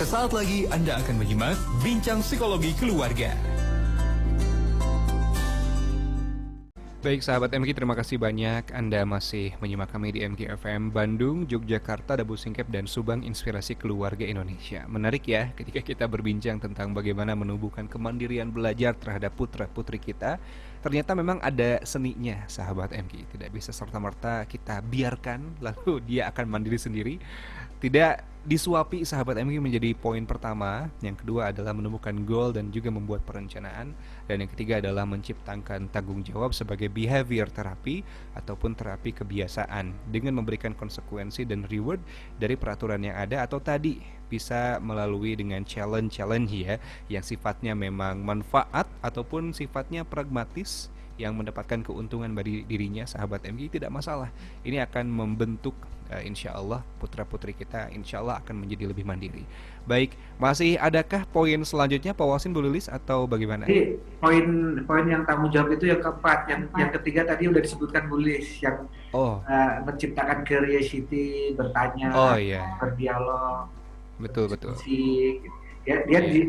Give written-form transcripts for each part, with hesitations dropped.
Sesaat lagi Anda akan menyimak Bincang Psikologi Keluarga. Baik sahabat MG, terima kasih banyak Anda masih menyimak kami di MG FM Bandung, Yogyakarta, Dabu Singkep, dan Subang Inspirasi Keluarga Indonesia. Menarik ya ketika kita berbincang tentang bagaimana menumbuhkan kemandirian belajar terhadap putra-putri kita. Ternyata memang ada seninya sahabat MG. Tidak bisa serta-merta kita biarkan lalu dia akan mandiri sendiri. Tidak disuapi sahabat MG menjadi poin pertama. Yang kedua adalah menemukan goal dan juga membuat perencanaan. Dan yang ketiga adalah menciptakan tanggung jawab sebagai behavior terapi ataupun terapi kebiasaan dengan memberikan konsekuensi dan reward dari peraturan yang ada, atau tadi bisa melalui dengan challenge ya yang sifatnya memang manfaat ataupun sifatnya pragmatis yang mendapatkan keuntungan bagi dirinya. Sahabat MG, tidak masalah. Ini akan membentuk insya Allah putra-putri kita insya Allah akan menjadi lebih mandiri. Baik, masih adakah poin selanjutnya Pak Wasin, Bu Lilis, atau bagaimana? Jadi poin yang tanggung jawab itu yang keempat, yang ketiga tadi udah disebutkan Bu Lilis, yang menciptakan curiosity, bertanya, berdialog, betul. Gitu.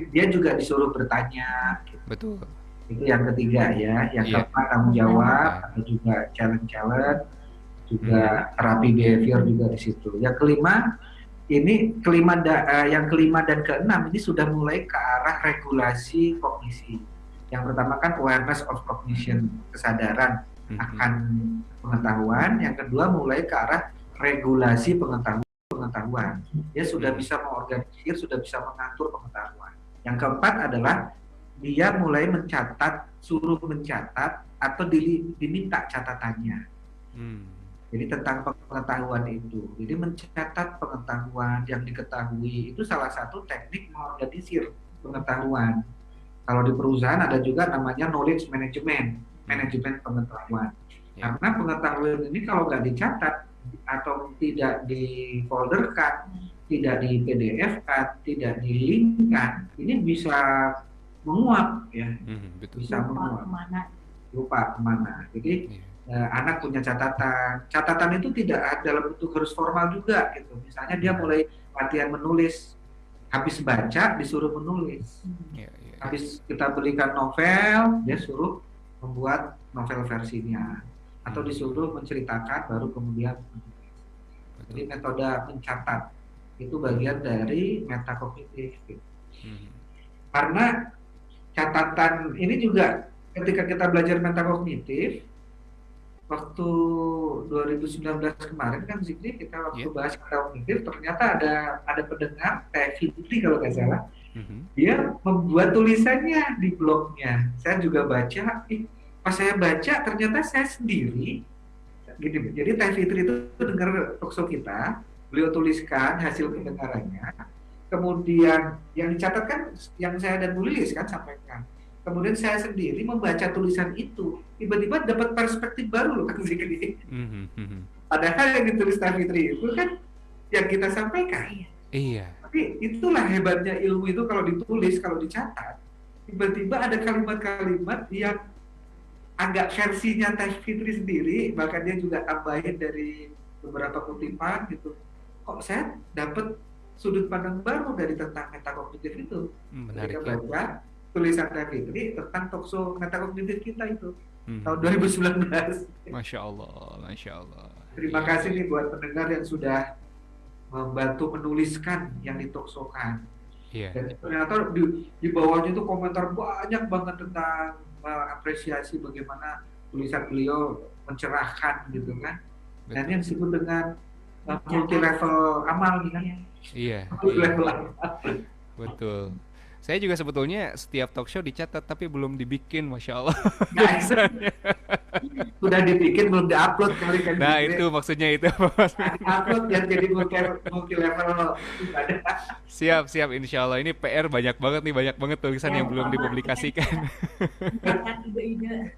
Dia juga disuruh bertanya. Gitu. Betul. Itu yang ketiga ya. Yang keempat tanggung jawab, ada juga challenge, juga terapi behavior juga di situ. Yang kelima, yang kelima dan keenam ini sudah mulai ke arah regulasi kognisi. Yang pertama kan awareness of cognition, kesadaran akan pengetahuan. Yang kedua mulai ke arah regulasi pengetahuan. Dia sudah bisa mengorganisir, sudah bisa mengatur pengetahuan. Yang keempat adalah dia mulai suruh mencatat atau diminta catatannya. Jadi tentang pengetahuan itu. Jadi mencatat pengetahuan yang diketahui itu salah satu teknik mengorganisir pengetahuan. Kalau di perusahaan ada juga namanya knowledge management, manajemen pengetahuan. Karena pengetahuan ini kalau nggak dicatat atau tidak difolderkan, tidak di PDF-kan, tidak di-link-kan, ini bisa menguap ya. Bisa menguap. Lupa kemana. Jadi anak punya catatan itu tidak dalam bentuk harus formal juga gitu. Misalnya dia mulai latihan menulis, habis baca disuruh menulis. Habis kita belikan novel, dia suruh membuat novel versinya, atau disuruh menceritakan baru kemudian menulis. Jadi metode mencatat itu bagian dari metakognitif gitu. Karena catatan ini juga ketika kita belajar metakognitif waktu 2019 kemarin kan Zikri, kita waktu bahas metakognitif, ternyata ada pendengar Teh Fitri kalau nggak salah, dia membuat tulisannya di blognya. Saya juga baca, pas saya baca ternyata saya sendiri gini. Jadi Teh Fitri itu dengar talkshow kita, beliau tuliskan hasil pendengarannya, kemudian yang dicatatkan yang saya dan Bu Lilis kan sampaikan. Kemudian saya sendiri membaca tulisan itu, tiba-tiba dapat perspektif baru loh Kang Zikri. Padahal yang ditulis Teh Fitri itu kan yang kita sampaikan. Iya. Tapi itulah hebatnya ilmu itu, kalau ditulis, kalau dicatat, tiba-tiba ada kalimat-kalimat yang agak versinya Teh Fitri sendiri, bahkan dia juga tambahin dari beberapa kutipan gitu. Kok saya dapat sudut pandang baru dari tentang metakognitif itu. Ketika baca tulisan Teh Fitri tentang talkshow metakognitif kita itu tahun 2019. Masya Allah. Terima kasih nih buat pendengar yang sudah membantu menuliskan yang ditalkshow-kan. Dan ternyata di bawahnya itu komentar banyak banget tentang apresiasi bagaimana tulisan beliau mencerahkan gitu kan. Dan yang disebut dengan multi level amal nih kan. Multi level amal. Betul. Saya juga sebetulnya setiap talk show dicatat tapi belum dibikin, Masya Allah. Sudah dibikin belum diupload kali kan. Nah itu maksudnya itu. Upload yang jadi multi level ibadah. Siap, insya Allah. Ini PR banyak banget tulisan yang belum dipublikasikan.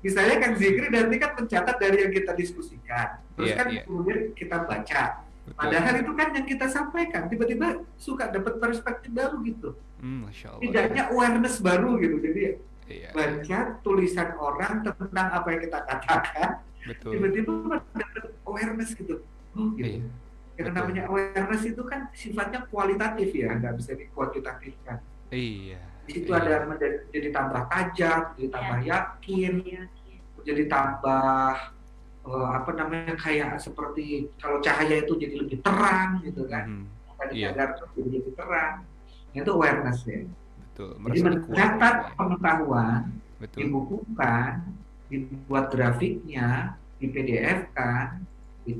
Misalnya kan Zikri nanti kan mencatat dari yang kita diskusikan, terus kan kemudian kita baca. Padahal itu kan yang kita sampaikan, tiba-tiba suka dapat perspektif baru gitu. Masya Allah. Tidaknya awareness baru gitu. Jadi baca tulisan orang tentang apa yang kita katakan, tiba-tiba dapat awareness gitu. Gitu. Yang Betul. namanya awareness itu kan sifatnya kualitatif ya, nggak bisa dikuantitatifkan. Iya, Di situ iya. ada jadi tambah tajam, jadi tambah yakin, jadi tambah apa namanya kayak seperti kalau cahaya itu jadi lebih terang gitu kan. Mhm. Tadinya Iya, agak jadi lebih terang. Itu awareness ya. betul. Jadi Merasa mencatat dikuatkan ya. pengetahuan, Betul. dibukukan, dibuat grafiknya, di PDF-kan, di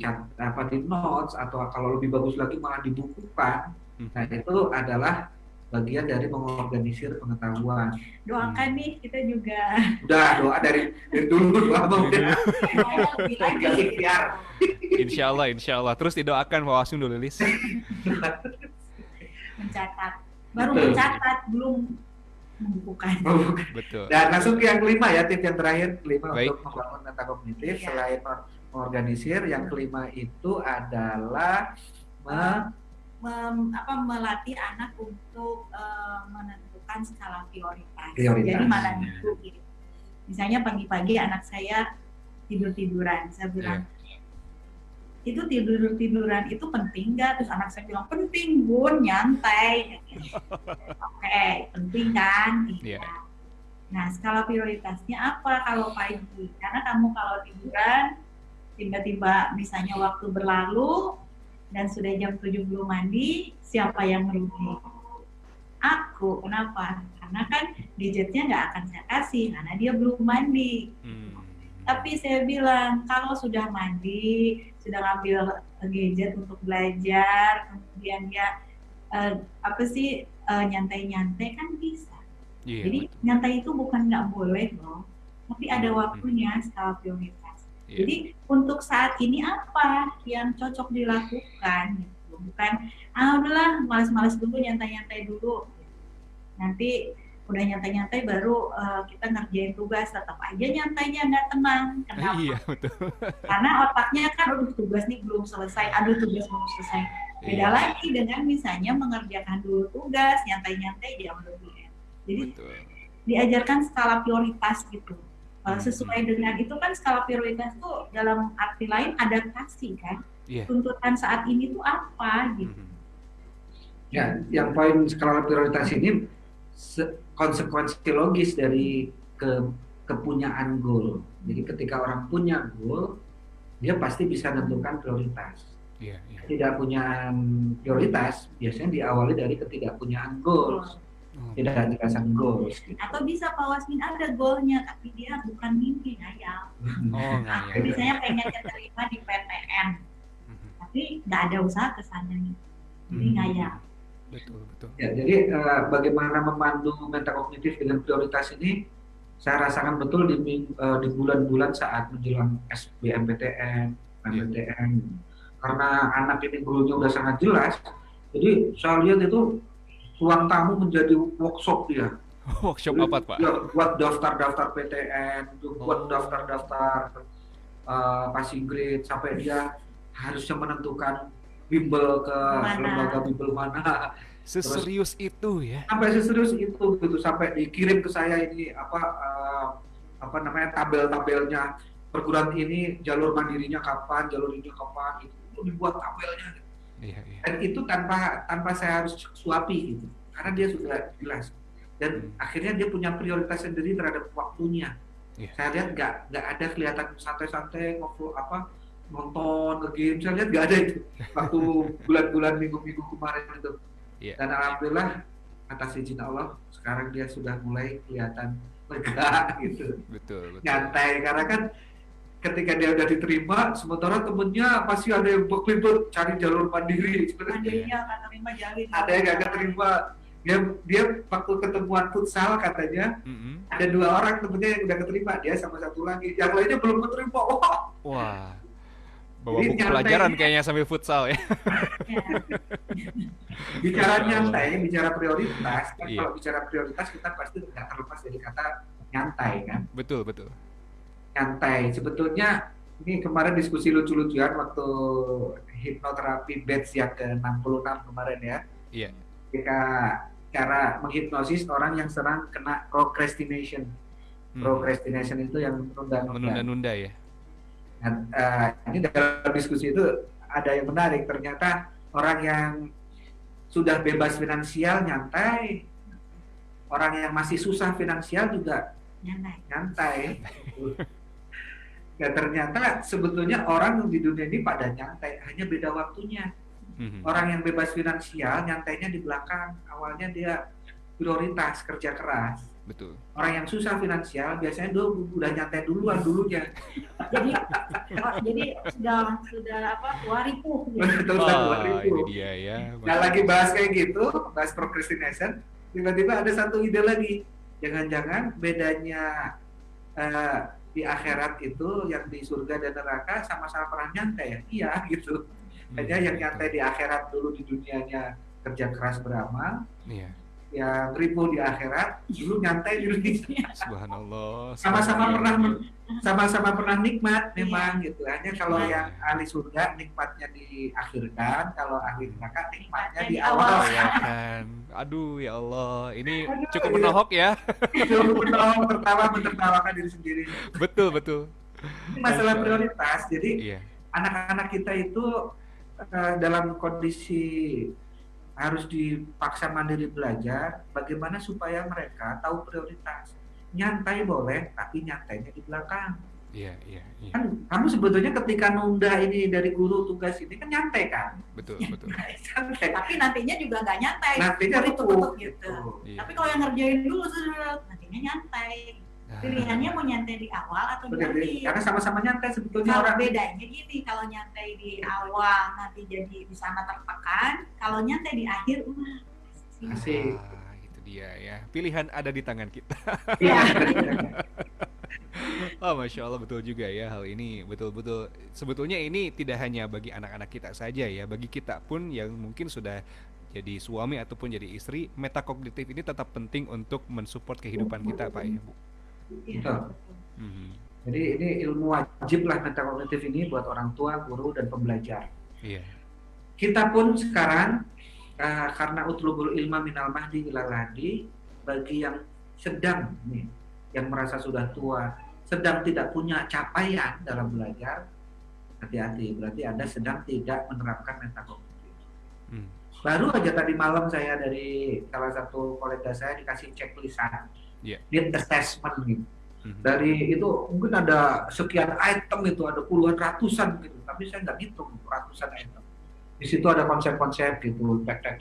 notes atau kalau lebih bagus lagi malah dibukukan. Nah, Mhm. itu adalah bagian dari mengorganisir pengetahuan. Doakan nih kita juga. Udah doa dari dulu doa Dari udah. dulu. Lebih lagi. Ikhtiar. Insya Allah, insya Allah. Terus didoakan Pak Wasim dulu, Lilis. Mencatat. Baru Betul. mencatat, belum membukukan. Betul. Dan langsung ke yang kelima ya, tips yang terakhir, kelima Baik. untuk membangun meta kognitif. Iya. Selain mengorganisir, yang kelima itu adalah melatih anak untuk menentukan skala prioritas. Prioritas. Jadi malah itu gitu. Misalnya pagi-pagi anak saya tidur-tiduran, saya bilang, itu tidur-tiduran itu penting nggak? Terus anak saya bilang, penting bun, nyantai. Oke, penting kan? Iya. Yeah. Nah, skala prioritasnya apa kalau pagi? Karena kamu kalau tiduran, tiba-tiba misalnya waktu berlalu, dan sudah jam 7 belum mandi, siapa yang merugi? Aku, kenapa? Karena kan gadgetnya nggak akan saya kasih, karena dia belum mandi. Tapi saya bilang, kalau sudah mandi, sudah ngambil gadget untuk belajar, kemudian dia nyantai-nyantai kan bisa. Yeah, jadi betul. nyantai itu bukan nggak boleh loh, tapi ada waktunya, skala prioritas. Yeah. Jadi untuk saat ini apa yang cocok dilakukan gitu. Bukan, udahlah malas-malas dulu, nyantai-nyantai dulu. Nanti udah nyantai-nyantai baru kita ngerjain tugas, tetap aja nyantainya nggak tenang. Kenapa? Iya, betul. Karena otaknya kan, tugas nih belum selesai, tugas belum selesai. Beda lagi dengan misalnya mengerjakan dulu tugas, nyantai-nyantai dia lebih. Jadi betul. Diajarkan skala prioritas gitu. Sesuai dengan itu kan, skala prioritas tuh dalam arti lain adaptasi kan. Yeah. Tuntutan saat ini tuh apa gitu. Ya, yang poin skala prioritas ini konsekuensi logis dari kepunyaan goal. Jadi ketika orang punya goal, dia pasti bisa menentukan prioritas. Yeah. Tidak punya prioritas biasanya diawali dari ketidakpunyaan goals. Tidak dikasih goals. Gitu. Atau bisa Pak Wasmin ada goalnya, tapi dia bukan mimpi, ngayal. Aku misalnya pengen keterima di PTN, tapi nggak ada usaha ke sana nih, jadi ngayal. Betul. Ya, jadi bagaimana memandu meta kognitif dengan prioritas ini, saya rasakan betul di bulan-bulan saat menjelang SBMPTN, MPTN, karena anak ini goalnya udah sangat jelas. Jadi saya lihat itu ruang tamu menjadi workshop dia. Workshop apa, Pak? Ya, buat daftar-daftar PTN, buat daftar-daftar passing grade, sampai dia harusnya menentukan bimbel ke lembaga bimbel mana. Seserius itu ya? Sampai seserius itu gitu, sampai dikirim ke saya ini apa namanya tabel-tabelnya perguruan ini jalur mandirinya kapan, jalur ini kapan, itu dibuat tabelnya. Iya. Dan itu tanpa saya harus suapi gitu, karena dia sudah jelas. Dan akhirnya dia punya prioritas sendiri terhadap waktunya. Saya lihat nggak ada kelihatan santai-santai nonton game. Saya lihat nggak ada itu waktu bulan-bulan minggu-minggu kemarin itu. Dan alhamdulillah atas izin Allah sekarang dia sudah mulai kelihatan lega gitu. Betul. Nyantai, karena kan ketika dia udah diterima, sementara temennya pasti ada yang berkelibet cari jalur mandiri. Mandirinya nggak terima jalin. Ada yang nggak terima. Dia waktu ketemuan futsal katanya, ada 2 orang temennya yang udah keterima, dia sama satu lagi, yang lainnya belum keterima. Wah, bawa buku pelajaran kayaknya sambil futsal ya. Bicara nyantai, bicara prioritas. Kan kalau bicara prioritas kita pasti nggak terlepas dari kata nyantai kan. Betul. Nyantai. Sebetulnya ini kemarin diskusi lucu-lucuan waktu hipnoterapi batch yang ke-66 kemarin ya. Iya. Ketika cara menghipnosis orang yang sering kena procrastination. Procrastination itu yang menunda-nunda ya. Nah, ini dalam diskusi itu ada yang menarik. Ternyata orang yang sudah bebas finansial nyantai, orang yang masih susah finansial juga nyantai. Dan ternyata sebetulnya orang di dunia ini pada nyantai, hanya beda waktunya. Orang yang bebas finansial nyantainya di belakang, awalnya dia prioritas kerja keras. Betul. Orang yang susah finansial biasanya udah nyantai dulunya. jadi sudah waripuh. Betul, ini dia ya. Nah, lagi bahas kayak gitu, bahas procrastination, tiba-tiba ada satu ide lagi. Jangan-jangan bedanya di akhirat itu yang di surga dan neraka sama-sama pernah nyantai ya? Iya gitu. Hanya yang nyantai di akhirat dulu di dunianya kerja keras beramal. Iya. Yang ribu di akhirat dulu nyantai di dunia. Subhanallah. Sama-sama pernah nikmat memang gitu. Hanya kalau yang ahli surga nikmatnya diakhirkan, kalau ahli neraka nikmatnya di awal. Aduh ya Allah, ini cukup menohok ya. Cukup menohok, menertawakan diri sendiri. Betul. Ini masalah prioritas. Jadi anak-anak kita itu dalam kondisi harus dipaksa mandiri belajar, bagaimana supaya mereka tahu prioritas. Nyantai boleh, tapi nyantainya di belakang. Iya. Kan kamu sebetulnya ketika nunda ini dari guru tugas ini kan nyantai kan? Betul. Santai. Tapi nantinya juga nggak nyantai. Nantinya tutut gitu. Iya. Tapi kalau yang ngerjain dulu, nantinya nyantai. Pilihannya mau nyantai di awal atau di akhir. Karena sama-sama nyantai sebetulnya. Kalau bedanya gini, kalau nyantai di awal nanti jadi di sana tertekan, kalau nyantai di akhir asik. Itu dia ya. Pilihan ada di tangan kita. Oh, Masya Allah, betul juga ya hal ini, betul-betul. Sebetulnya ini tidak hanya bagi anak-anak kita saja ya, bagi kita pun yang mungkin sudah jadi suami ataupun jadi istri, metakognitif ini tetap penting untuk mensupport kehidupan kita, Pak ya, Bu. Jadi ini ilmu wajib lah metakognitif ini buat orang tua, guru, dan pembelajar. Iya. Kita pun sekarang karena utlubul ilma minal mahdi ilal hadi, bagi yang sedang nih, yang merasa sudah tua, sedang tidak punya capaian dalam belajar, hati-hati, berarti Anda sedang tidak menerapkan metakognitif. Baru aja tadi malam saya dari salah satu kolega saya dikasih checklistan. Need assessment gitu. Dari itu mungkin ada sekian item itu, ada puluhan ratusan gitu, tapi saya nggak hitung ratusan item. Di situ ada konsep-konsep gitu, tek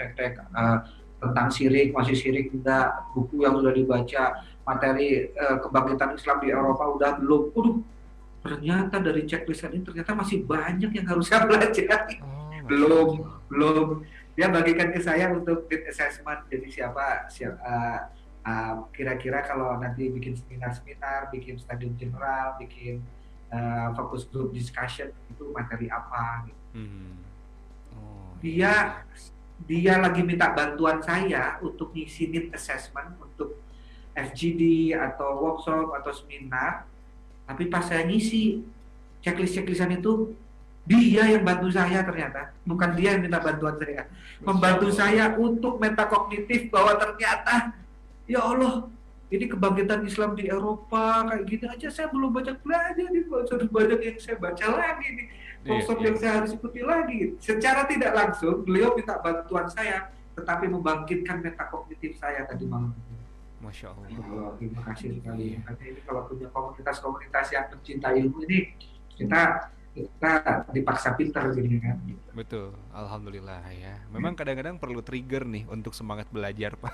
tentang syirik, masih syirik enggak, buku yang sudah dibaca, materi kebangkitan Islam di Eropa udah belum. Ternyata dari checklist ini ternyata masih banyak yang harus saya pelajari. Belum. Dia bagikan ke saya untuk need assessment. Jadi siapa kira-kira kalau nanti bikin seminar, bikin studium general, bikin focus group discussion itu materi apa gitu. Dia lagi minta bantuan saya untuk ngisi need assessment untuk FGD atau workshop atau seminar, tapi pas saya ngisi checklist-checklistan itu dia yang bantu saya, ternyata bukan dia yang minta bantuan saya, membantu saya untuk metakognitif bahwa ternyata ya Allah, ini kebangkitan Islam di Eropa kayak gini aja saya belum banyak belajar nih, banyak yang saya baca lagi nih, workshop yang saya harus ikuti lagi. Secara tidak langsung beliau minta bantuan saya, tetapi membangkitkan metakognitif saya tadi malam. Masya Allah. Terima kasih sekali. Nanti ini kalau punya komunitas-komunitas yang mencintai ilmu ini, kita dipaksa pintar gini kan. Betul, alhamdulillah ya. Memang kadang-kadang perlu trigger nih untuk semangat belajar, Pak.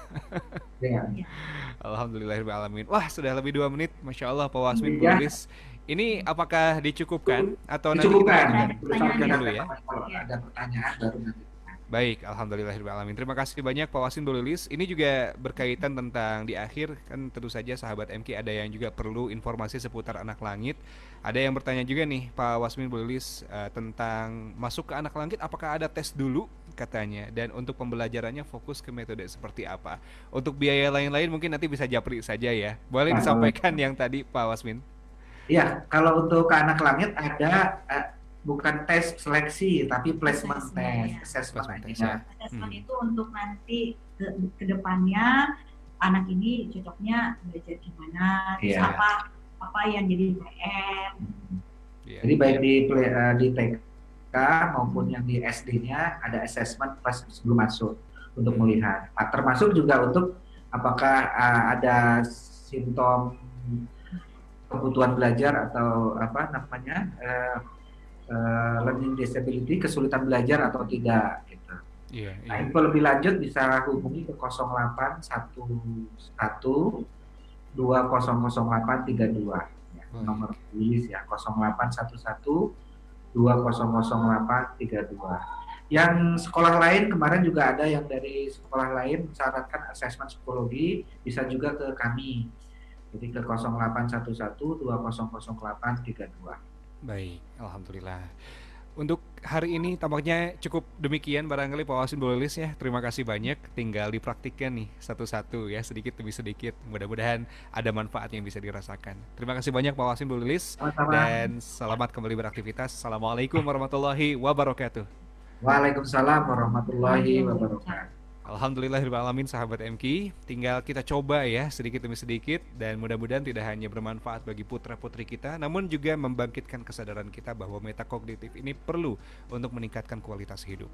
Alhamdulillahirrahmanirrahim. Wah, sudah lebih 2 menit, Masya Allah, Pak Wasmin, Bu Lilis. Ini apakah dicukupkan atau nanti kita lanjutkan dulu ya? Kalau ada pertanyaan baru nanti. Baik, alhamdulillahirrahmanirrahim. Terima kasih banyak Pak Wasmin, Bu Lilis. Ini juga berkaitan tentang di akhir, kan tentu saja sahabat MK ada yang juga perlu informasi seputar anak langit. Ada yang bertanya juga nih Pak Wasmin, Bu Lilis, tentang masuk ke anak langit apakah ada tes dulu katanya, dan untuk pembelajarannya fokus ke metode seperti apa. Untuk biaya lain-lain mungkin nanti bisa japri saja ya. Boleh disampaikan yang tadi Pak Wasmin? Iya, kalau untuk ke anak langit ada bukan tes seleksi tapi placement test, assessment aja. Assessment itu untuk nanti ke depannya anak ini cocoknya belajar gimana, terus apa yang jadi PR. Jadi baik di TK maupun yang di SD-nya ada assessment pas sebelum masuk untuk melihat. Termasuk juga untuk apakah ada simptom kebutuhan belajar atau apa namanya learning disability, kesulitan belajar atau tidak gitu. Nah, info lebih lanjut bisa hubungi ke 0811 200832 ya, nomor tulis ya 0811 200832. Yang sekolah lain kemarin juga ada yang dari sekolah lain mensyaratkan asesmen psikologi, bisa juga ke kami. Jadi ke 0811 200832. Baik, alhamdulillah. Untuk hari ini tampaknya cukup demikian barangkali Pak Wasin Bu Lilis ya. Terima kasih banyak. Tinggal dipraktikkan nih satu-satu ya, sedikit demi sedikit. Mudah-mudahan ada manfaat yang bisa dirasakan. Terima kasih banyak Pak Wasin Bu Lilis. Dan selamat kembali beraktivitas. Assalamualaikum warahmatullahi wabarakatuh. Waalaikumsalam warahmatullahi wabarakatuh. Alhamdulillahirrahmanirrahim sahabat MK, tinggal kita coba ya sedikit demi sedikit dan mudah-mudahan tidak hanya bermanfaat bagi putra-putri kita namun juga membangkitkan kesadaran kita bahwa metakognitif ini perlu untuk meningkatkan kualitas hidup.